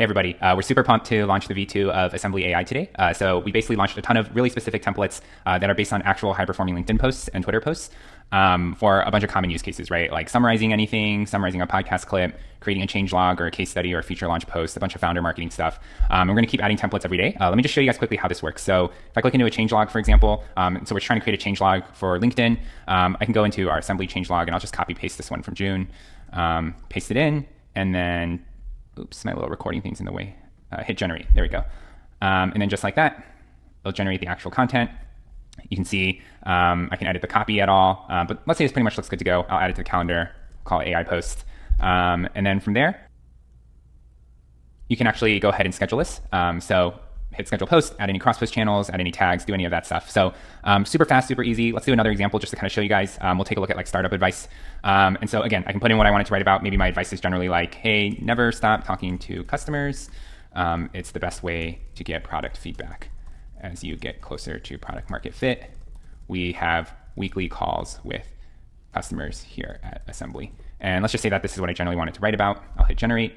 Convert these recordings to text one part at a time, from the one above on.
Hey everybody, we're super pumped to launch the V2 of Assembly AI today. So we basically launched a ton of really specific templates that are based on actual high-performing LinkedIn posts and Twitter posts for a bunch of common use cases, right? Like summarizing anything, summarizing a podcast clip, creating a change log or a case study or a feature launch post, a bunch of founder marketing stuff. We're going to keep adding templates every day. Let me just show you guys quickly how this works. So if I click into a change log, for example, so we're trying to create a change log for LinkedIn. I can go into our Assembly change log and I'll just copy paste this one from June, paste it in, and then, oops, my little recording thing's in the way. Hit generate, there we go. And then just like that, it'll generate the actual content. You can see I can edit the copy at all, but let's say this pretty much looks good to go. I'll add it to the calendar, call it AI post. And then from there, you can actually go ahead and schedule this. So hit schedule post, add any cross post channels, add any tags, do any of that stuff. So super fast, super easy. Let's do another example just to kind of show you guys. We'll take a look at like startup advice. And so again, I can put in what I wanted to write about. Maybe my advice is generally like, hey, never stop talking to customers. It's the best way to get product feedback. As you get closer to product market fit, we have weekly calls with customers here at Assembly. And let's just say that this is what I generally wanted to write about. I'll hit generate.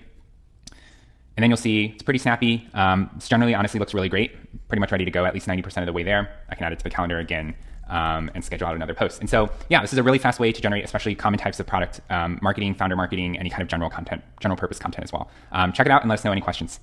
And then you'll see it's pretty snappy. This generally, honestly, looks really great. Pretty much ready to go, at least 90% of the way there. I can add it to the calendar again and schedule out another post. And so, yeah, this is a really fast way to generate, especially common types of product marketing, founder marketing, any kind of general content, general purpose content as well. Check it out and let us know any questions.